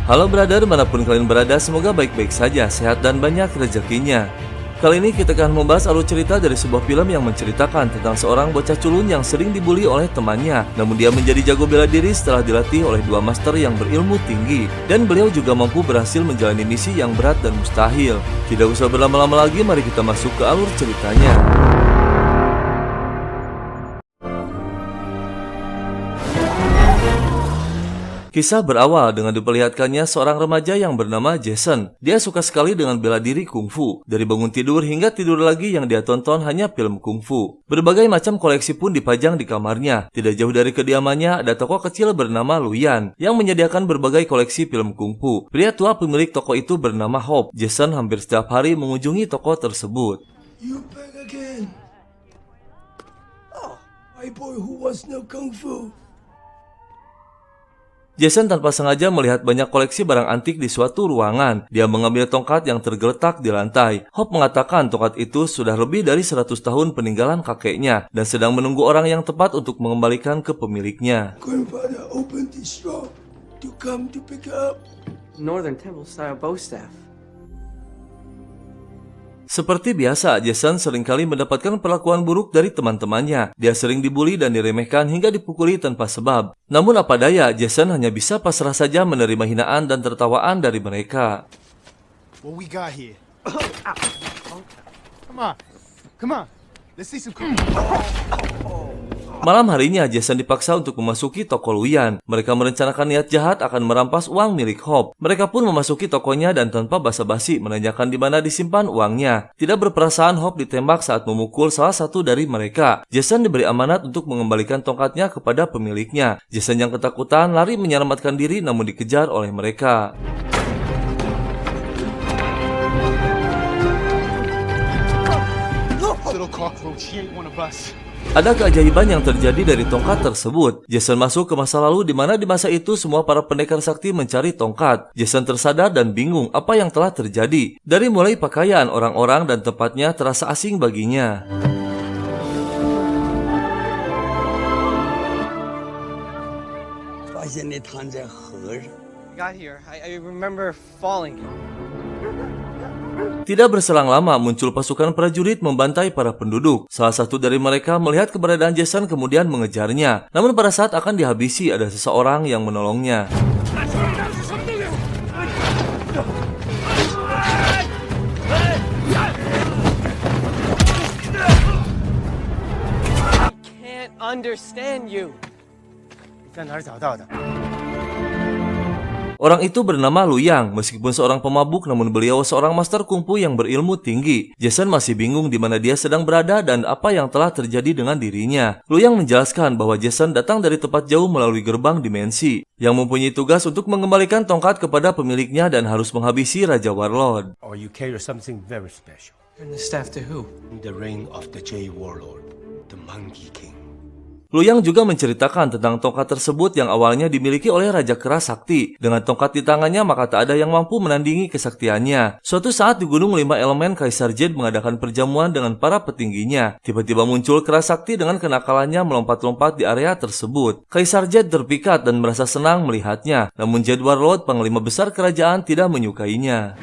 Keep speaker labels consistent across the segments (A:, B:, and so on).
A: Halo brother, manapun kalian berada, semoga baik-baik saja, sehat dan banyak rezekinya. Kali ini kita akan membahas alur cerita dari sebuah film yang menceritakan tentang seorang bocah culun yang sering dibully oleh temannya. Namun dia menjadi jago bela diri setelah dilatih oleh dua master yang berilmu tinggi. Dan beliau juga mampu berhasil menjalani misi yang berat dan mustahil. Tidak usah berlama-lama lagi, mari kita masuk ke alur ceritanya. Kisah berawal dengan diperlihatkannya seorang remaja yang bernama Jason. Dia suka sekali dengan bela diri kungfu. Dari bangun tidur hingga tidur lagi yang dia tonton hanya film kungfu. Berbagai macam koleksi pun dipajang di kamarnya. Tidak jauh dari kediamannya ada toko kecil bernama Luyan yang menyediakan berbagai koleksi film kungfu. Pria tua pemilik toko itu bernama Hope. Jason hampir setiap hari mengunjungi toko tersebut.
B: You back again. Oh, my boy who wants no kung fu.
A: Jason tanpa sengaja melihat banyak koleksi barang antik di suatu ruangan. Dia mengambil tongkat yang tergeletak di lantai. Hope mengatakan tongkat itu sudah lebih dari 100 tahun peninggalan kakeknya dan sedang menunggu orang yang tepat untuk mengembalikan ke pemiliknya.
B: Grandfather opened this shop to come to pick up.
C: Northern Temple style bow staff.
A: Seperti biasa, Jason seringkali mendapatkan perlakuan buruk dari teman-temannya. Dia sering dibully dan diremehkan hingga dipukuli tanpa sebab. Namun apa daya, Jason hanya bisa pasrah saja menerima hinaan dan tertawaan dari mereka.
D: What we got here? Come on. Let's see some.
A: Malam harinya, Jason dipaksa untuk memasuki toko Luyan. Mereka merencanakan niat jahat akan merampas uang milik Hope. Mereka pun memasuki tokonya dan tanpa basa-basi menanyakan di mana disimpan uangnya. Tidak berperasaan, Hope ditembak saat memukul salah satu dari mereka. Jason diberi amanat untuk mengembalikan tongkatnya kepada pemiliknya. Jason yang ketakutan lari menyelamatkan diri namun dikejar oleh mereka.
D: Little cockroach, he ain't one of us.
A: Ada keajaiban yang terjadi dari tongkat tersebut. Jason masuk ke masa lalu di mana di masa itu semua para pendekar sakti mencari tongkat. Jason tersadar dan bingung apa yang telah terjadi. Dari mulai pakaian orang-orang dan tempatnya terasa asing baginya.
C: Got here, I remember falling.
A: Tidak berselang lama muncul pasukan prajurit membantai para penduduk. Salah satu dari mereka melihat keberadaan Jason kemudian mengejarnya. Namun pada saat akan dihabisi ada seseorang yang menolongnya.
C: I can't understand you.
A: Orang itu bernama Luyang. Meskipun seorang pemabuk, namun beliau seorang master kungfu yang berilmu tinggi. Jason masih bingung di mana dia sedang berada dan apa yang telah terjadi dengan dirinya. Luyang menjelaskan bahwa Jason datang dari tempat jauh melalui gerbang dimensi, yang mempunyai tugas untuk mengembalikan tongkat kepada pemiliknya dan harus menghabisi Raja Warlord.
E: Or you carry something very special.
C: And the staff to who?
E: The ring of the J Warlord, the Monkey King.
A: Luyang juga menceritakan tentang tongkat tersebut yang awalnya dimiliki oleh Raja Kera Sakti. Dengan tongkat di tangannya maka tak ada yang mampu menandingi kesaktiannya. Suatu saat di Gunung 5 Elemen, Kaisar Jade mengadakan perjamuan dengan para petingginya. Tiba-tiba muncul Kera Sakti dengan kenakalannya melompat-lompat di area tersebut. Kaisar Jade terpikat dan merasa senang melihatnya. Namun Jade Warlord, panglima besar kerajaan, tidak menyukainya.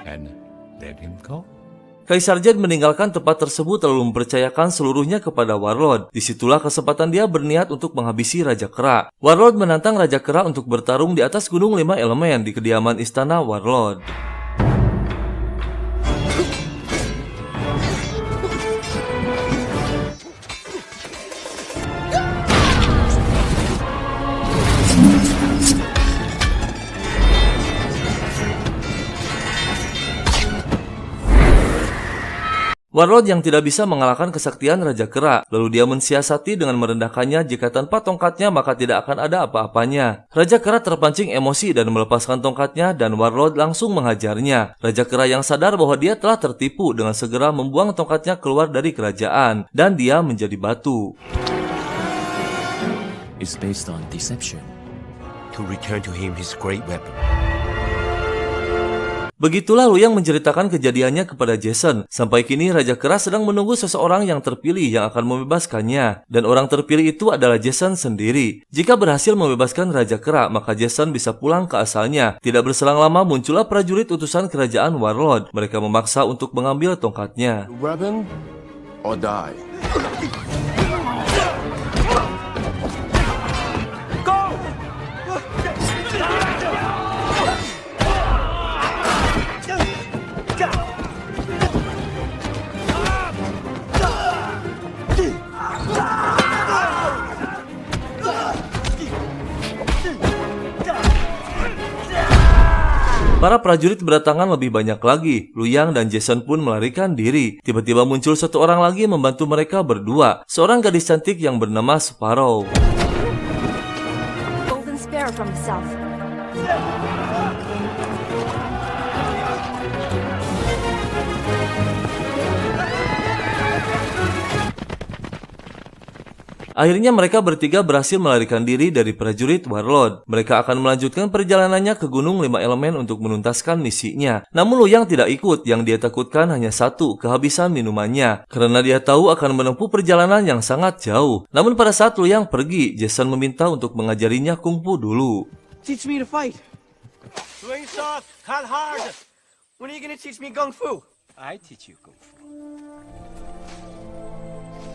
E: And let him go.
A: Kaisar Jade meninggalkan tempat tersebut lalu mempercayakan seluruhnya kepada Warlord. Disitulah kesempatan dia berniat untuk menghabisi Raja Kera. Warlord menantang Raja Kera untuk bertarung di atas Gunung 5 Elemen di kediaman istana Warlord. Warlord yang tidak bisa mengalahkan kesaktian Raja Kera, lalu dia mensiasati dengan merendahkannya jika tanpa tongkatnya maka tidak akan ada apa-apanya. Raja Kera terpancing emosi dan melepaskan tongkatnya dan Warlord langsung menghajarnya. Raja Kera yang sadar bahwa dia telah tertipu dengan segera membuang tongkatnya keluar dari kerajaan dan dia menjadi batu.
F: It's based on deception.
E: To return to him his great weapon.
A: Begitulah Luyang menceritakan kejadiannya kepada Jason. Sampai kini Raja Kera sedang menunggu seseorang yang terpilih yang akan membebaskannya. Dan orang terpilih itu adalah Jason sendiri. Jika berhasil membebaskan Raja Kera, maka Jason bisa pulang ke asalnya. Tidak berselang lama muncullah prajurit utusan kerajaan Warlord. Mereka memaksa untuk mengambil tongkatnya.
F: Weapon or die.
A: Para prajurit berdatangan lebih banyak lagi. Luyang dan Jason pun melarikan diri. Tiba-tiba muncul satu orang lagi membantu mereka berdua. Seorang gadis cantik yang bernama Sparrow.
G: Golden Sparrow from the south.
A: Akhirnya mereka bertiga berhasil melarikan diri dari prajurit Warlord. Mereka akan melanjutkan perjalanannya ke Gunung 5 Elemen untuk menuntaskan misinya. Namun Luyang tidak ikut, yang dia takutkan hanya satu, kehabisan minumannya. Karena dia tahu akan menempuh perjalanan yang sangat jauh. Namun pada saat Luyang pergi, Jason meminta untuk mengajarinya kungfu dulu.
C: Teach me to fight.
E: Swing soft, cut hard.
C: When are you gonna teach me kung fu?
E: I teach you kung fu.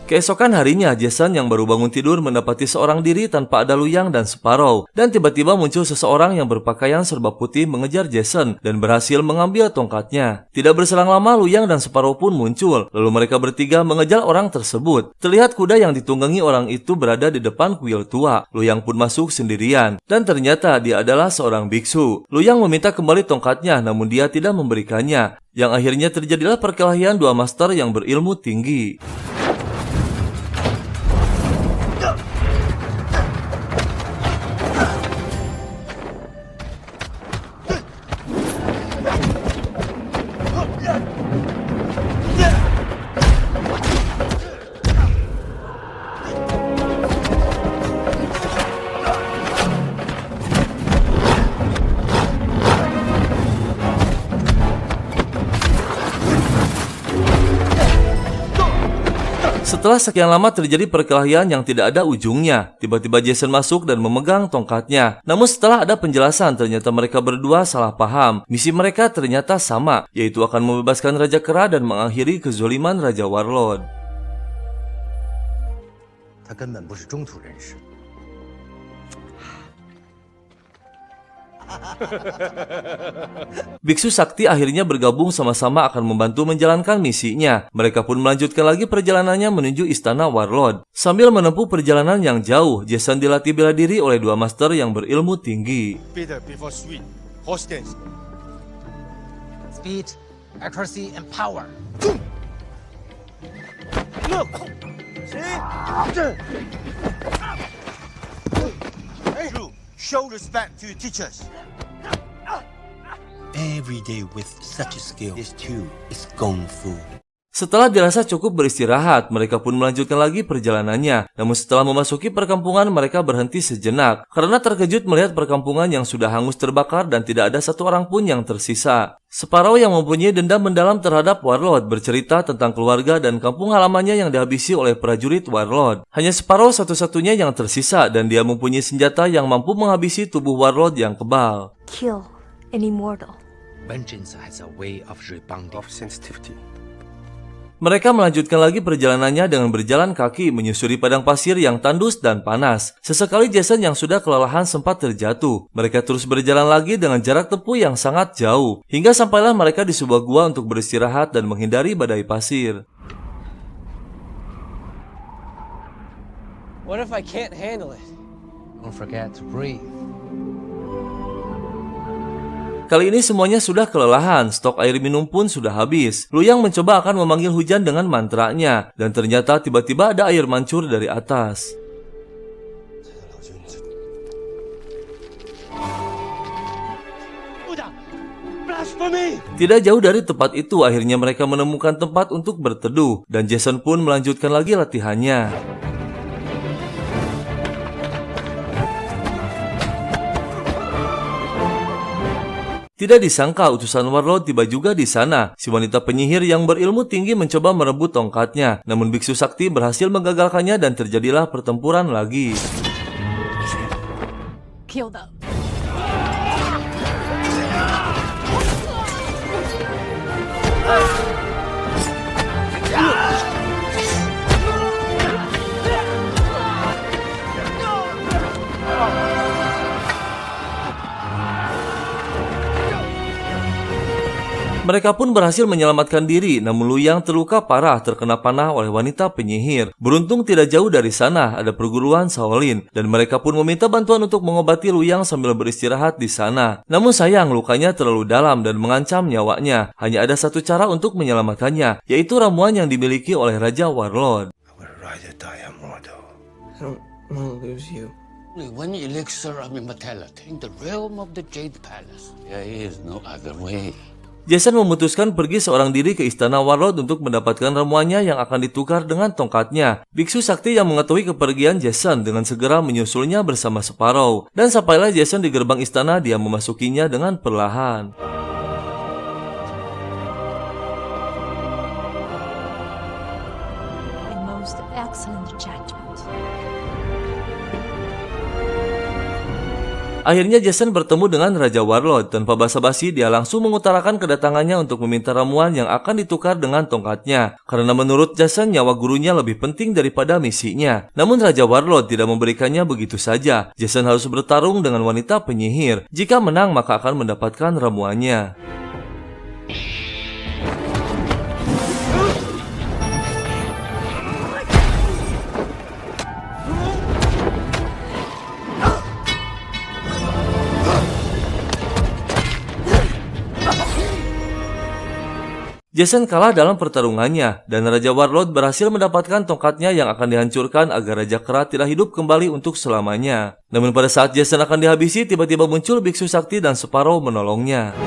A: Keesokan harinya, Jason yang baru bangun tidur mendapati seorang diri tanpa ada Luyang dan Sparrow. Dan tiba-tiba muncul seseorang yang berpakaian serba putih mengejar Jason dan berhasil mengambil tongkatnya. Tidak berselang lama, Luyang dan Sparrow pun muncul. Lalu mereka bertiga mengejar orang tersebut. Terlihat kuda yang ditunggangi orang itu berada di depan kuil tua. Luyang pun masuk sendirian. Dan ternyata dia adalah seorang biksu. Luyang meminta kembali tongkatnya, namun dia tidak memberikannya. Yang akhirnya terjadilah perkelahian dua master yang berilmu tinggi. Setelah sekian lama terjadi perkelahian yang tidak ada ujungnya, tiba-tiba Jason masuk dan memegang tongkatnya. Namun setelah ada penjelasan, ternyata mereka berdua salah paham. Misi mereka ternyata sama, yaitu akan membebaskan Raja Kera dan mengakhiri kezoliman Raja Warlord.
E: 他根本不是中途人士。
A: Biksu Sakti akhirnya bergabung sama-sama akan membantu menjalankan misinya. Mereka pun melanjutkan lagi perjalanannya menuju istana Warlord. Sambil menempuh perjalanan yang jauh, Jason dilatih bela diri oleh dua master yang berilmu tinggi.
D: Speed before sweet. Horse stance.
H: Speed, accuracy, and power.
E: Look! See? Hey, Drew, show respect to your teachers. Every day with such a skill, this too is kung fu.
A: Setelah dirasa cukup beristirahat, mereka pun melanjutkan lagi perjalanannya. Namun setelah memasuki perkampungan, mereka berhenti sejenak karena terkejut melihat perkampungan yang sudah hangus terbakar dan tidak ada satu orang pun yang tersisa. Sparrow yang mempunyai dendam mendalam terhadap Warlord bercerita tentang keluarga dan kampung halamannya yang dihabisi oleh prajurit Warlord. Hanya Sparrow satu-satunya yang tersisa dan dia mempunyai senjata yang mampu menghabisi tubuh Warlord yang kebal.
G: Kill an immortal.
H: Vengeance has a way of rebounding.
F: Of sensitivity.
A: Mereka melanjutkan lagi perjalanannya dengan berjalan kaki menyusuri padang pasir yang tandus dan panas. Sesekali Jason yang sudah kelelahan sempat terjatuh. Mereka terus berjalan lagi dengan jarak tempuh yang sangat jauh. Hingga sampailah mereka di sebuah gua untuk beristirahat dan menghindari badai pasir.
C: What if I can't handle it?
H: Don't forget to breathe.
A: Kali ini semuanya sudah kelelahan, stok air minum pun sudah habis. Luyang mencoba akan memanggil hujan dengan mantranya, dan ternyata tiba-tiba ada air mancur dari atas. Tidak jauh dari tempat itu, akhirnya mereka menemukan tempat untuk berteduh, dan Jason pun melanjutkan lagi latihannya. Tidak disangka utusan Warlord tiba juga di sana. Si wanita penyihir yang berilmu tinggi mencoba merebut tongkatnya, namun biksu sakti berhasil menggagalkannya dan terjadilah pertempuran lagi.
G: Kill them.
A: Mereka pun berhasil menyelamatkan diri, namun Luyang terluka parah terkena panah oleh wanita penyihir. Beruntung tidak jauh dari sana ada perguruan Shaolin, dan mereka pun meminta bantuan untuk mengobati Luyang sambil beristirahat di sana. Namun sayang lukanya terlalu dalam dan mengancam nyawanya. Hanya ada satu cara untuk menyelamatkannya, yaitu ramuan yang dimiliki oleh Raja Warlord.
E: I will rather die a mortal.
C: I don't want to lose you.
I: Only one elixir of immortality in the realm of the Jade Palace. There is no other way.
A: Jason memutuskan pergi seorang diri ke istana Warlord untuk mendapatkan ramuannya yang akan ditukar dengan tongkatnya. Biksu sakti yang mengetahui kepergian Jason dengan segera menyusulnya bersama Sparrow. Dan sampailah Jason di gerbang istana, dia memasukinya dengan perlahan.
G: A most excellent judgment.
A: Akhirnya Jason bertemu dengan Raja Warlord. Tanpa basa-basi dia langsung mengutarakan kedatangannya untuk meminta ramuan yang akan ditukar dengan tongkatnya. Karena menurut Jason nyawa gurunya lebih penting daripada misinya. Namun Raja Warlord tidak memberikannya begitu saja. Jason harus bertarung dengan wanita penyihir. Jika menang maka akan mendapatkan ramuannya. Jason kalah dalam pertarungannya, dan Raja Warlord berhasil mendapatkan tongkatnya yang akan dihancurkan agar Raja Kera tidak hidup kembali untuk selamanya. Namun pada saat Jason akan dihabisi, tiba-tiba muncul biksu sakti dan Sparrow menolongnya.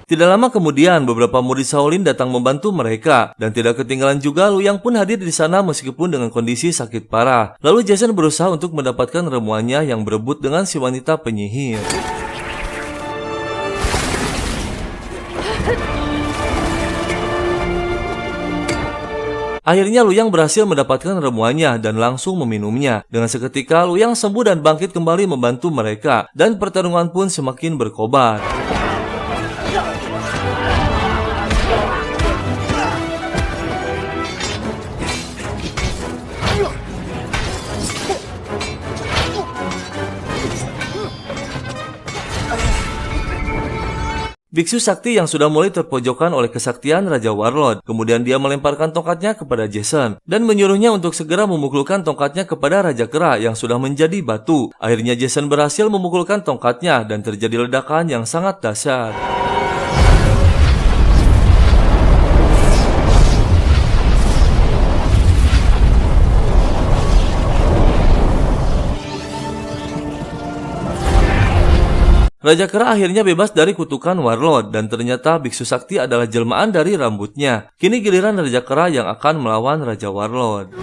A: Tidak lama kemudian, beberapa murid Shaolin datang membantu mereka, dan tidak ketinggalan juga Luyang pun hadir di sana meskipun dengan kondisi sakit parah. Lalu Jason berusaha untuk mendapatkan ramuannya yang berebut dengan si wanita penyihir. Akhirnya Luyang berhasil mendapatkan ramuannya dan langsung meminumnya. Dengan seketika Luyang sembuh dan bangkit kembali membantu mereka, dan pertarungan pun semakin berkobar. Biksu sakti yang sudah mulai terpojokkan oleh kesaktian Raja Warlord. Kemudian dia melemparkan tongkatnya kepada Jason dan menyuruhnya untuk segera memukulkan tongkatnya kepada Raja Kera yang sudah menjadi batu. Akhirnya Jason berhasil memukulkan tongkatnya dan terjadi ledakan yang sangat dahsyat. Raja Kera akhirnya bebas dari kutukan Warlord, dan ternyata biksu sakti adalah jelmaan dari rambutnya. Kini giliran Raja Kera yang akan melawan Raja Warlord.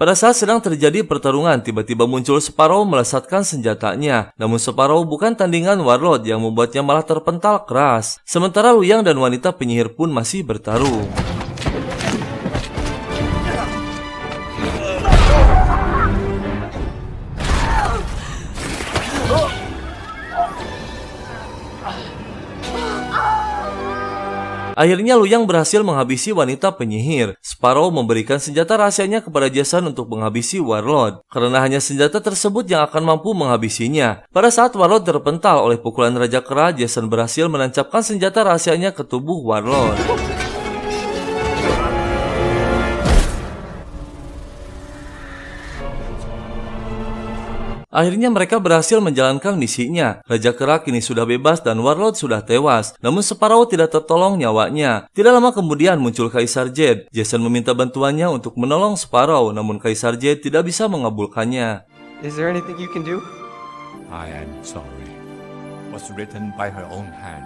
A: Pada saat sedang terjadi pertarungan, tiba-tiba muncul Sparrow melesatkan senjatanya. Namun Sparrow bukan tandingan Warlord yang membuatnya malah terpental keras. Sementara Luyang dan wanita penyihir pun masih bertarung. Akhirnya Luyang berhasil menghabisi wanita penyihir. Sparrow memberikan senjata rahasianya kepada Jason untuk menghabisi Warlord, karena hanya senjata tersebut yang akan mampu menghabisinya. Pada saat Warlord terpental oleh pukulan Raja Kera, Jason berhasil menancapkan senjata rahasianya ke tubuh Warlord. Akhirnya mereka berhasil menjalankan misinya. Raja Kera kini sudah bebas dan Warlord sudah tewas. Namun Sparrow tidak tertolong nyawanya. Tidak lama kemudian muncul Kaisar Jed. Jason meminta bantuannya untuk menolong Sparrow, namun Kaisar Jed tidak bisa mengabulkannya.
C: Is there anything you can do?
E: I am sorry. Was written by her own hand.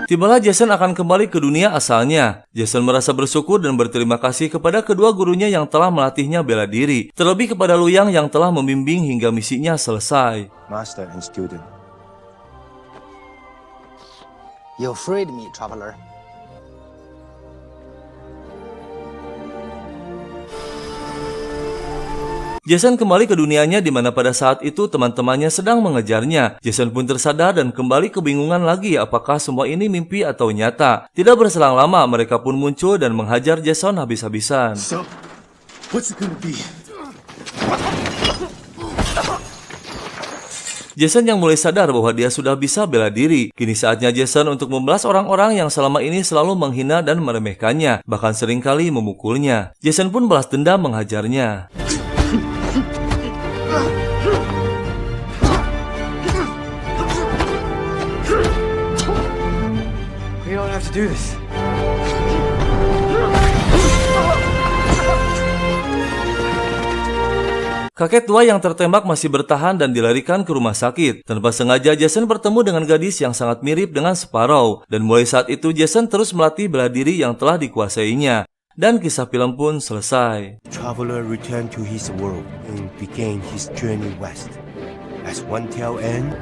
A: Tibalah Jason akan kembali ke dunia asalnya. Jason merasa bersyukur dan berterima kasih kepada kedua gurunya yang telah melatihnya bela diri. Terlebih kepada Luyang yang telah membimbing hingga misinya selesai.
F: Master and student.
H: You freed me, traveler.
A: Jason kembali ke dunianya di mana pada saat itu teman-temannya sedang mengejarnya. Jason pun tersadar dan kembali kebingungan lagi apakah semua ini mimpi atau nyata. Tidak berselang lama mereka pun muncul dan menghajar Jason habis-habisan.
B: So, what's it gonna be?
A: Jason yang mulai sadar bahwa dia sudah bisa bela diri. Kini saatnya Jason untuk membalas orang-orang yang selama ini selalu menghina dan meremehkannya, bahkan seringkali memukulnya. Jason pun balas dendam menghajarnya.
C: We don't have to do this.
A: Kakek tua yang tertembak masih bertahan dan dilarikan ke rumah sakit. Tanpa sengaja Jason bertemu dengan gadis yang sangat mirip dengan Sparrow. Dan mulai saat itu Jason terus melatih bela diri yang telah dikuasainya. Dan kisah film pun selesai.
E: Traveler returned to his world and began his journey west. As one tale ends,